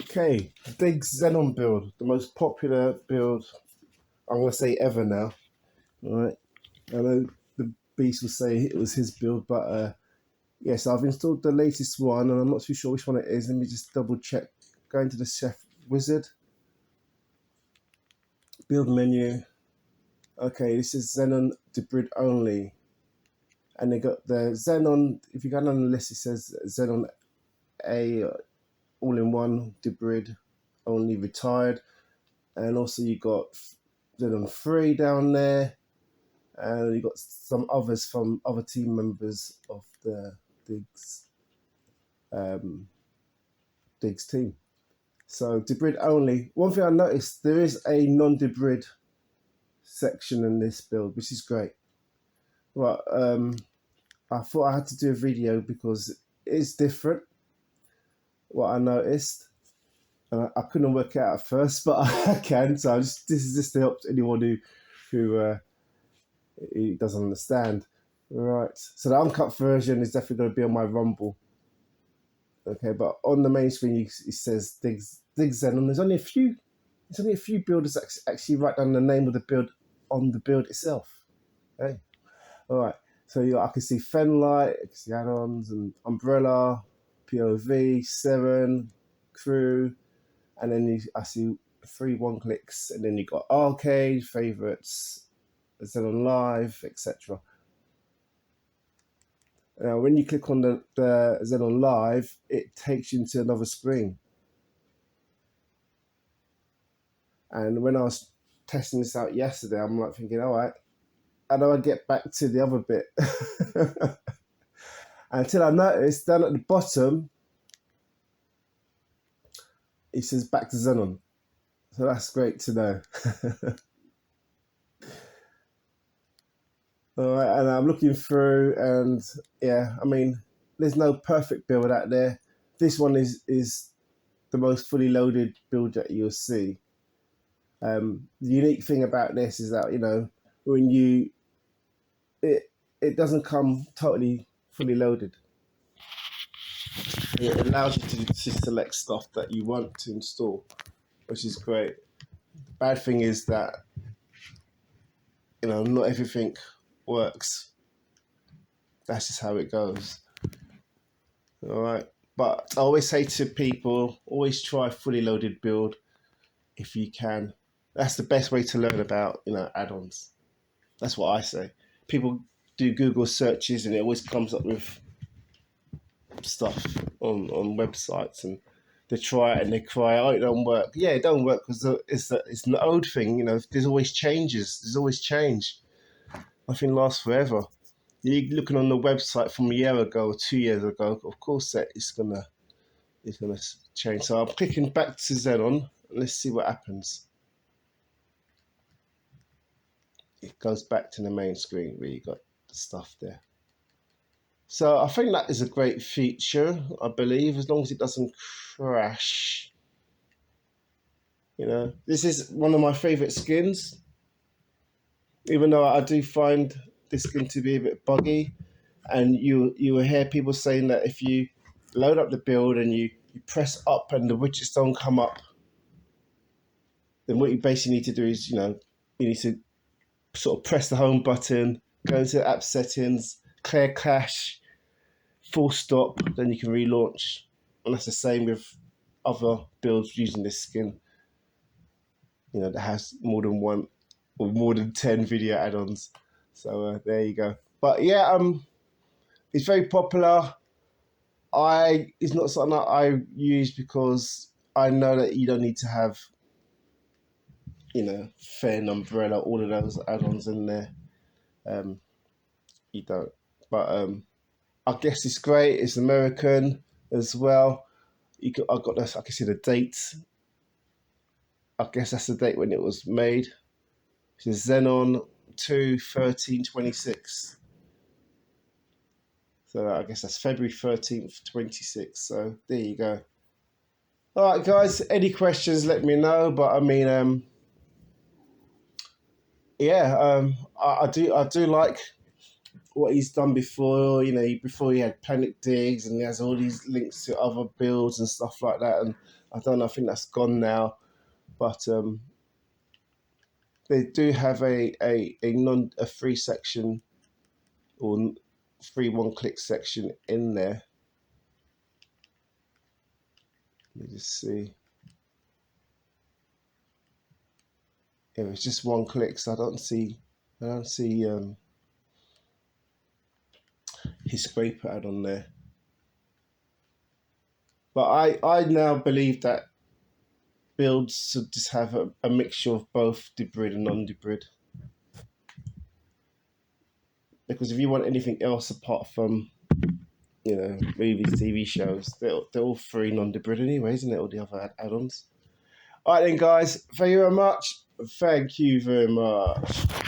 Okay, Diggz Xenon build, the most popular build, I'm going to say ever now. All right, I know the Beast will say it was his build, but yes, I've installed the latest one and I'm not too sure which one it is. Let me just double check. Go into the Chef Wizard, build menu. Okay, this is Zenon Debrid only. And they got the Zenon, if you go down the list, it says Zenon A all-in-one, Debrid only retired. And also you got Zenon 3 down there. And you got some others from other team members of the Diggz team. So Debrid only. One thing I noticed, there is a non-Debrid section in this build, which is great. But I thought I had to do a video because it's different, what I noticed. And I couldn't work it out at first, but I can. So this is just to help anyone who doesn't understand. Right. So the uncut version is definitely going to be on my Rumble. Okay, but on the main screen it says Diggz Xenon. There's only a few builders that actually write down the name of the build on the build itself. Okay. All right. So I can see Fenlight, I can see add-ons and Umbrella, POV, 7, Crew, and then I see 3 one-clicks, and then you got Arcade, Favorites, Zenon Live, etc. Now, when you click on the Zenon Live, it takes you into another screen. And when I was testing this out yesterday, I'm like thinking, all right, how do I get back to the other bit? Until I noticed down at the bottom, it says back to Zenon. So that's great to know. All right, and I'm looking through, and yeah, I mean, there's no perfect build out there. This one is the most fully loaded build that you'll see. The unique thing about this is that, you know, when it doesn't come totally fully loaded. It allows you to select stuff that you want to install, which is great. Bad thing is that, you know, not everything works. That's just how it goes. All right, but I always say to people, always try a fully loaded build if you can. That's the best way to learn about, you know, add-ons. That's what I say. People do Google searches and it always comes up with stuff on websites, and they try it and they cry, oh, it don't work. Yeah, it don't work because it's an old thing, you know. There's always changes. There's always change. Nothing lasts forever. You're looking on the website from a year ago or 2 years ago. Of course, that it's gonna change. So I'm clicking back to Zenon. Let's see what happens. It goes back to the main screen where you got the stuff there. So I think that is a great feature, I believe, as long as it doesn't crash. You know, this is one of my favorite skins, even though I do find this skin to be a bit buggy. And you will hear people saying that if you load up the build and you press up and the widgets don't come up, then what you basically need to do is, you know, you need to sort of press the home button, go into app settings, clear cache, full stop, then you can relaunch. And that's the same with other builds using this skin, you know, that has more than 1 or more than 10 video add-ons. So there you go. But yeah, it's very popular. It's not something that I use because I know that you don't need to have, you know, Fen, Umbrella, all of those add-ons in there. You don't. But I guess it's great. It's American as well. I got this. I can see the date. I guess that's the date when it was made. It's Zenon 2/13/26. So I guess that's February 13th, 26. So there you go. All right, guys. Any questions? Let me know. But I mean, yeah, I do like what he's done before. You know, before he had Panic Diggz, and he has all these links to other builds and stuff like that. And I don't know, I think that's gone now, but they do have a free section or free one-click section in there. Let me just see. Yeah, it's just one click, so I don't see his scraper add on there. But I now believe that builds should just have a mixture of both Debrid and non-Debrid. Because if you want anything else apart from, you know, movies, TV shows, they're all free non-Debrid anyway, isn't it? All the other add-ons. All right then, guys. Thank you very much. Thank you very much.